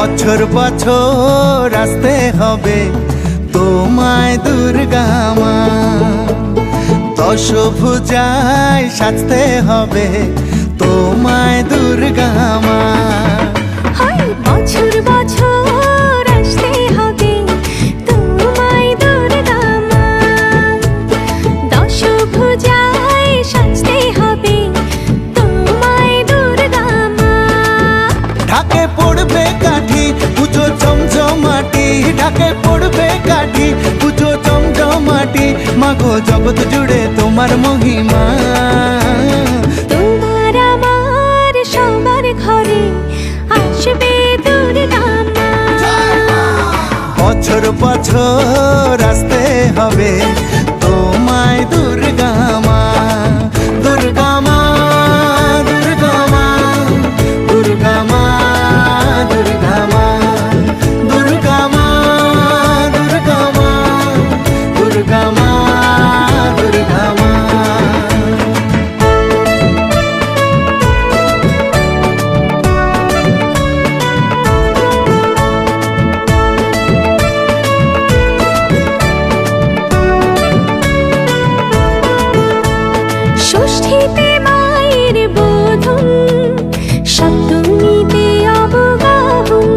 বছর বছর আসতে হবে তোমায় দুর্গা মা, দশভুজায় সাজতে হবে তোমায় দুর্গা মা। বছর বছর আসতে হবে তোমায় দুর্গা মা, দশভুজায় সাজতে হবে তোমায় দুর্গা মা। ঢাকে পড়বে কাঠি পুজো জমজমাটি, ঢাকে পড়বে কাঠি পুজো জমজমাটি, মাগো জগৎ জুড়ে তোমার মহিমা। তোমার আমার সবার ঘরে আসবে দুর্গা মা। বছর বছর আসতে হবে তোমায় দুর্গা মা, দুর্গা মা, দুর্গা মা, দুর্গা মা, দুর্গা মা, দুর্গা মা, দুর্গা মা, দুর্গা মা, দুর্গা মা। ষষ্ঠীতে মায়ের বোধন, সপ্তমীতে অবগাহন,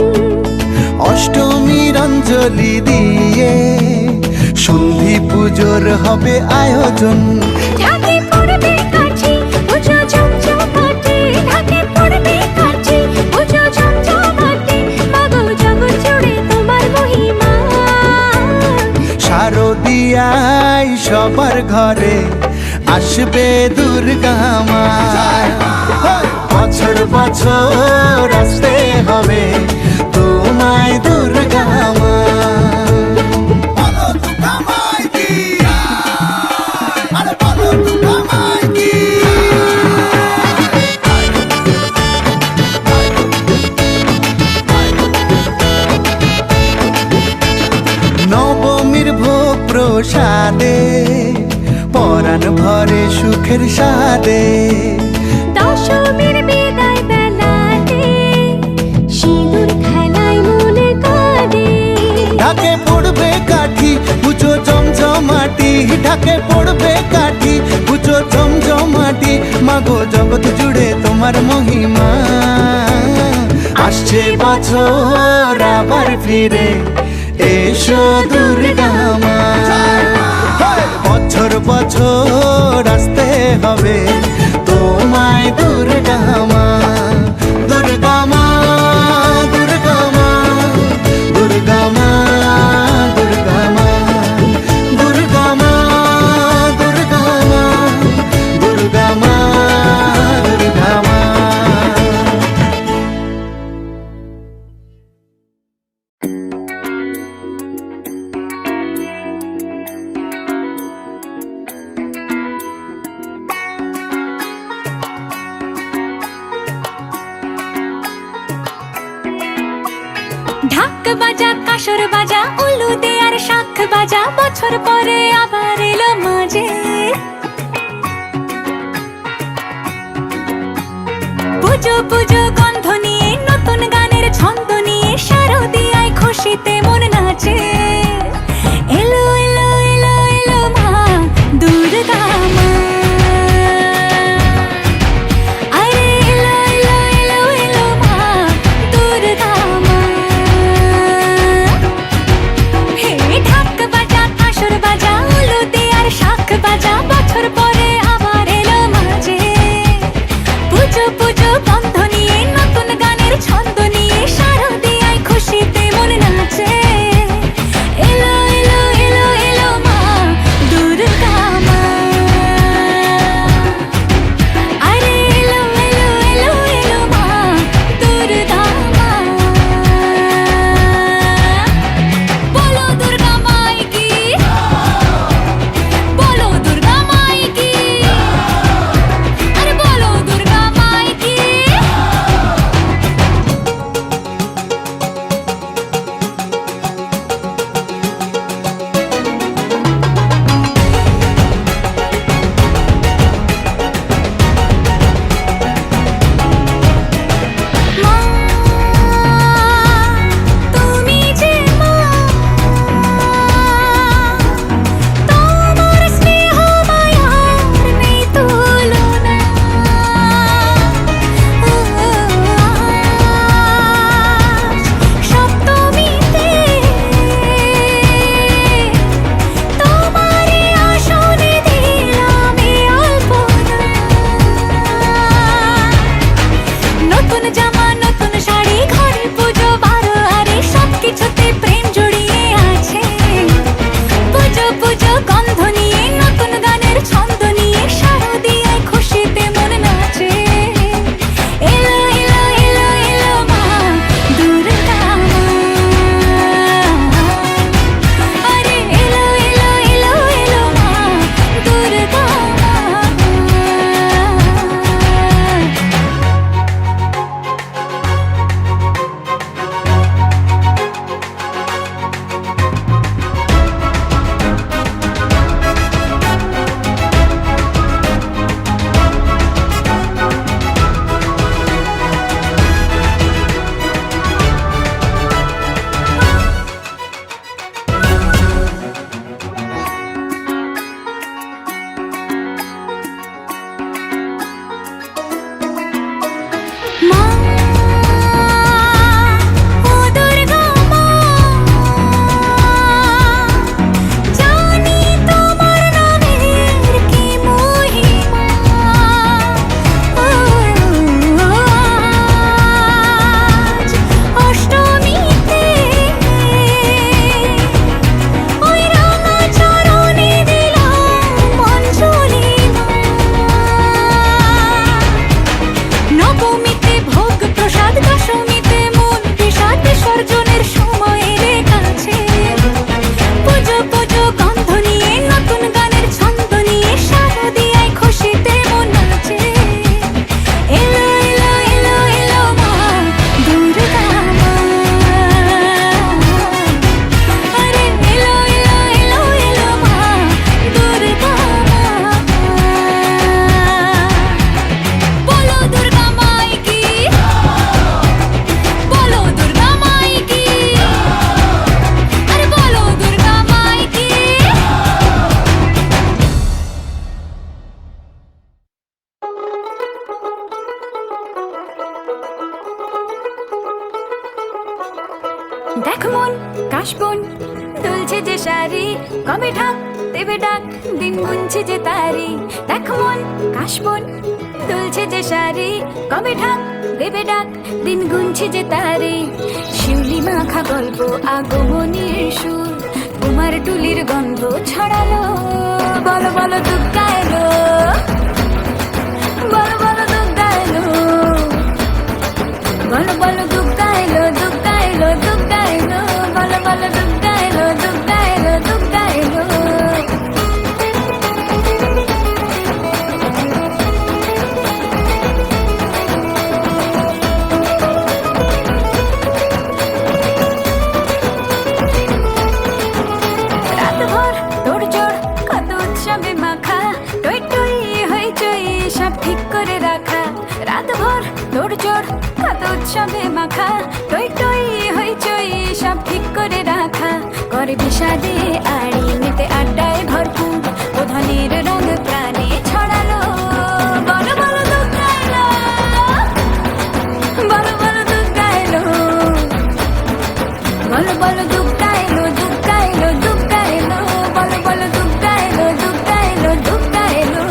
অষ্টমীর অঞ্জলি দিয়ে সন্ধি পুজোর হবে আয়োজন। ঢাকে পড়বে কাঠি পুজো জমজমাটি, ঢাকে পড়বে কাঠি পুজো জমজমাটি, মাগো জগৎ জুড়ে তোমার মহিমা। শারদিয়ায় সবার ঘরে আসবে দুর্গা মা, বছর বছর আসতে হবে তোমায় দুর্গা মা। নবমীর ভোগ প্রসাদে পরাণ ভরে সুখের সাদে, দশমীর বিদায় বেলাতে সিঁদুর খেলায় মনে কাঁদে। ঢাকে পড়বে কাঠি পুজো জমজমাটি, ঢাকে পড়বে কাঠি পুজো জমজমাটি, মাগো জগৎ জুড়ে তোমার মহিমা। আসছে বছর আবার ফিরে এসো দুর্গা মা, বছর বছর আসতে হবে তোমায় দুর্গা মা, দুর্গা মা, দুর্গা মা, দুর্গা মা, দুর্গা মা, দুর্গা মা, দুর্গা মা, দুর্গা মা, দুর্গা মা। ঢাক বাজা কাসর বাজা উলু দে আর শাখ বাজা, বছর পরে আবার এলো মাঝে। পুজো পুজো গন্ধ নিয়ে নতুন গানের ছন্দ নিয়ে শারদিয়ায় খুশিতে মন নাচে। এলো এলো এলো এলো মা দুর্গা মা, আরে এলো এলো এলো এলো মা দুর্গা মা। হে ঢাক বাজা কাসর বাজা উলু দে আর শাখ বাজা, বছর পরে আবার এলো মাঝে। পুজো পুজো গন্ধ নিয়ে নতুন গানের ছন্দ নিয়ে শারদিয়ায় খুশিতে মন নাচে। গন্ধ নিয়ে নতুন গানের ছন্দ নিয়ে শারদিয়ায় খুশিতে মন নাচে। এলো এলো এলো এলো মা দুর্গা মা, আরে এলো এলো এলো এলো মা দুর্গা মা। মা ও দুর্গা মা, জানি তোমার নামের কি মহিমা। আজ অষ্টমীতে ওই রাঙা চরণে দিলাম অঞ্জলি মা। নবমীতে ভোগ প্রসাদ, দশমীতে মন বিষাদ বিসর্জনের সময় এলে কাছে। পুজো পুজো গন্ধ নিয়ে নতুন গানের ছন্দ নিয়ে শারদিয়ায় খুশিতে মন নাচে। এলো এলো এলো এলো মা দুর্গা মা, আরে এলো এলো এলো এলো মা দুর্গা মা। বলো দুর্গা মাই কি, বলো দুর্গা মাই কি, আরে বলো দুর্গা মাই কি। দেখ মন কাশবন দুলছে যে শাড়ি, কবে ঢাক দেবে ডাক দিন গুনছে যে তারি। দেখ মন কাশবন দুলছে যে শাড়ি, কবে ঢাক দেবে ডাক দিন গুনছে যে তারি। শিউলি মাখা গল্প আগমনীর সুর, তোমার টুলির গন্ধ ছড়ালো। বলো বলো দুর্গা এলো, বলো বলো দুর্গা এলো, বলো বলো দুর্গা এলো, দুর্গা এলো, দুর্গা এলো, বলো বলো দুর্গা এলো, দুর্গা এলো, দুর্গা এলো। রাতভর তোড়জোড় কত উৎসবে মাখা, টই টই হইচই সব ঠিক করে রাখা। রাতভর তোড়জোড় কত উৎসবে মাখা, টই টই হইচই সব ঠিক করে রাখা। করে বিষাদে আড়ি মেতে আড্ডায় ভরপুর, প্রধানের রঙ প্রাণে ছড়ালো। বলো বলো দুর্গা এলো, বলো বলো দুর্গা এলো, বলো বলো দুর্গা এলো, দুর্গা এলো, দুর্গা এলো, বলো বলো দুর্গা এলো, দুর্গা এলো, দুর্গা এলো।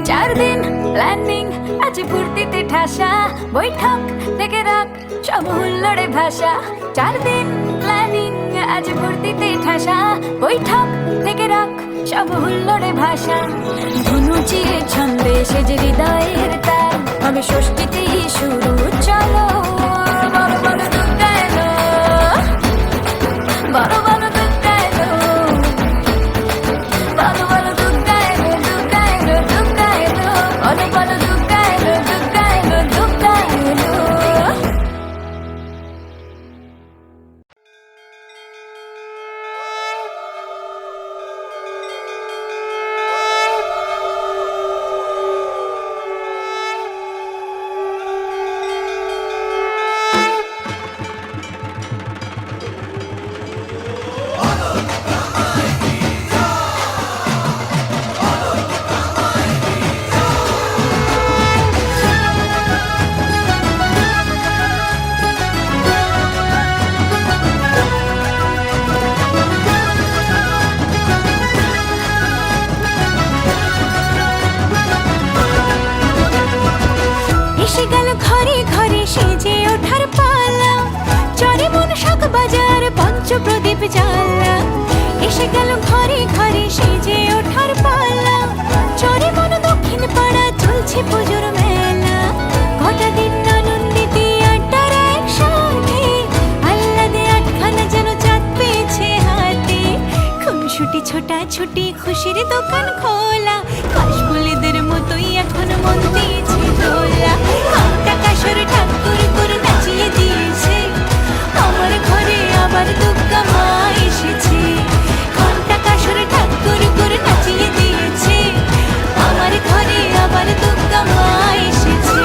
চার দিন প্ল্যানিং আজ ফুর্তিতে ঠাসা, বৈঠক থেকে রাখ সব হুল্লোড়ে ভাষা। চার দিন প্ল্যানিং আজ ফুর্তিতে ঠাসা, বৈঠক থেকে রাখ সব হুল্লোড়ে ভাষা। ধনুচির ছন্দে সেজে হৃদয়ের তাল, হবে ষষ্ঠীতেই শুরু চলো। বলো বলো দুর্গা এলো, বলো বলো দুর্গা এলো, বলো বলো দুর্গা এলো, দুর্গা এলো, দুর্গা এলো, বলো বলো দুর্গা এলো, দুর্গা এলো, দুর্গা এলো। পঞ্চপ্রদীপ জ্বালা, এসে গেল ঘরে ঘরে সেজে ওঠার পালা। চরে মন দক্ষিণ পাড়া চলছে পুজোর মেলা, কটা দিন আনন্দিতে আড্ডার একসাথে, আহ্লাদে আটখানা যেন চাঁদ পেয়েছে হাতে। খুনসুটি ছোটাছুটি খুশির দোকান খোলা, কাশফুলিদের মতোই এখন মন দিয়েছে দোলা। ঘণ্টা কাসর ঠাকুর করে নাচিয়ে দিয়েছে, আমার ঘরে আবার দুর্গা মা এসেছে। ঘণ্টা কাসর ঠাকুর করে নাচিয়ে দিয়েছে, আমার ঘরে আবার দুর্গা মা এসেছে।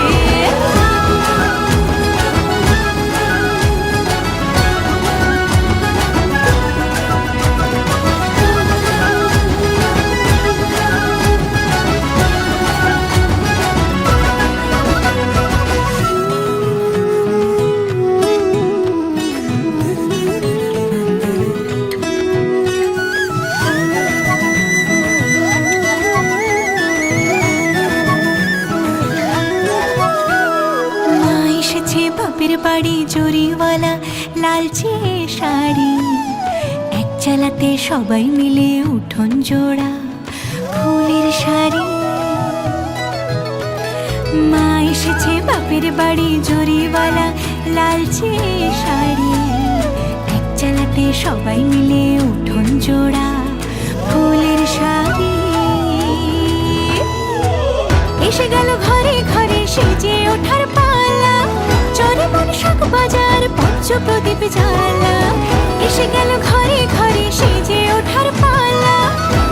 মা এসেছে বাপের বাড়ি জরিওয়ালা লালচে শাড়ি, এক চালাতে সবাই মিলে উঠোন জোড়া ফুলের শাড়ি। মা এসেছে বাপের বাড়ি জরিওয়ালা লালচে শাড়ি, এক চালাতে সবাই মিলে উঠোন জোড়া ফুলের শাড়ি। এসে গেল ঘরে ঘরে সেজে ওঠার পালা, চরে বনশাক বাজার পঞ্চপ্রদীপ জ্বালা। এসে গেল ঘরে ঘরে সেজে ওঠার পালা,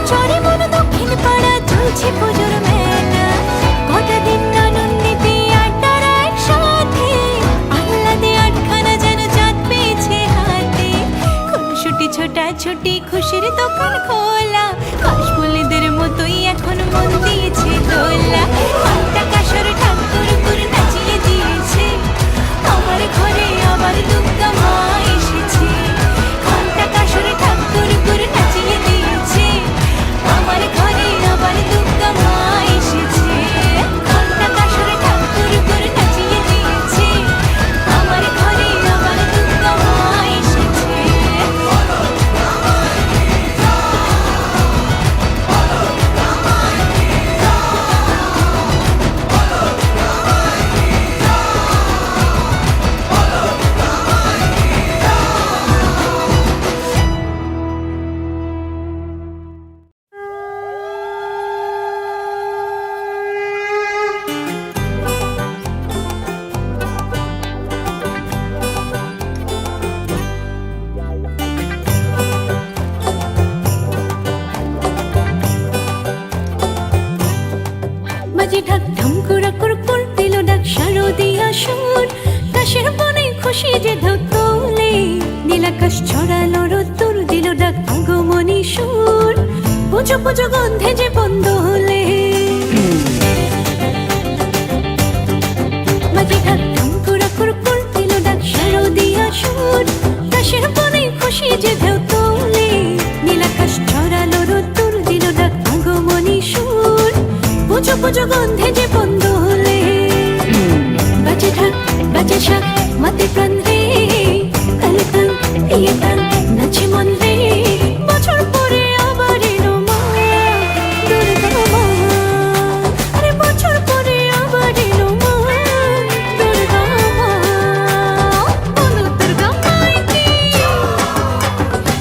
চরে মন দক্ষিণ পাড়া চলছে পুজোর মেলা। কটা দিন আনন্দিতে আড্ডার একসাথে, আহ্লাদে আটখানা যেন চাঁদ পেয়েছে হাতে। খুনসুটি ছোটাছুটি খুশির দোকান খোলা, কাশফুলিদের মতোই এখন মন দিয়েছে দোলা। ঘণ্টা কাসর ঠাকুর করে নাচিয়ে দিয়েছে, আমার ঘরে আবার দুর্গা মা এসেছে। ঘণ্টা কাসর ঠাকুর করে নাচিয়ে দিয়েছে, আমার ঘরে আবার দুর্গা মা এসেছে। ঘণ্টা কাসর ঠাকুর করে নাচিয়ে দিয়েছে, আমার ঘরে আবার দুর্গা মা এসেছে। বাজে ঢাক ঢম কুড়া কুড়কুড় দিল ডাক শারদিয়া সুর, কাশের বনে খুশি যে ঢাক তোলে, নীলাকাশ ছড়ালো রোদ্দুর দিল ডাক আগমনী সুর। পুজো পুজো গন্ধে যে বন্ধ হলে, বাজে ঢাক ঢম কুড়া কুড়কুড় দিল ডাক শারদিয়া সুর, কাশের বনে খুশি যে ঢাক তোলে, নীলাকাশ ছড়ালো রোদ্দুর দিল ডাক আগমনী সুর। পুজো পুজো গন্ধে যে বন্ধ হলে, বাজে ঢাক বাজে শাক মাতে প্রাণ রে, তালে তাল দিয়ে তাল নাচে মন রে। বছর পরে আবার এলো মা দুর্গা মা, আরে বছর পরে আবার এলো মা দুর্গা মা। বলো দুর্গা মাই কি,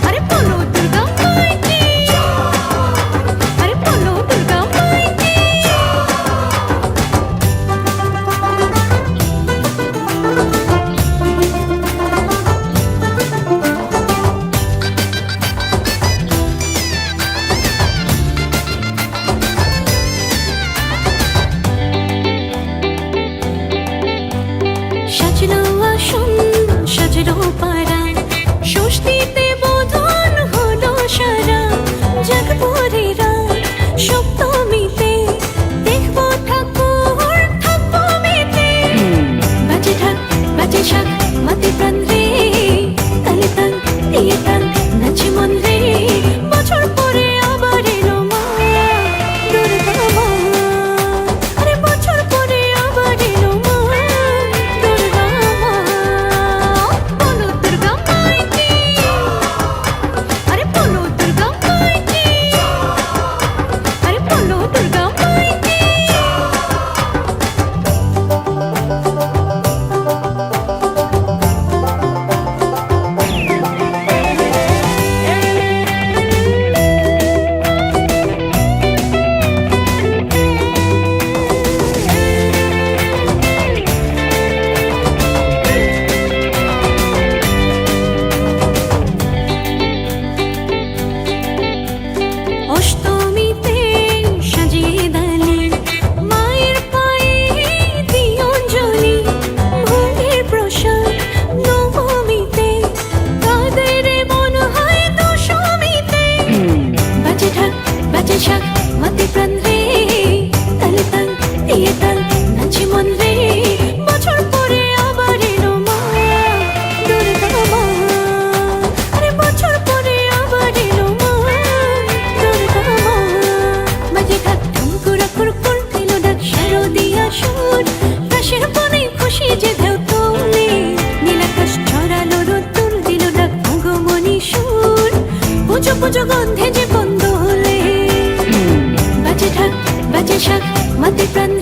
আরে বলো দুর্গা মাই কি, আরে বলো দুর্গা মাই কি। শাক মাতে প্রাণ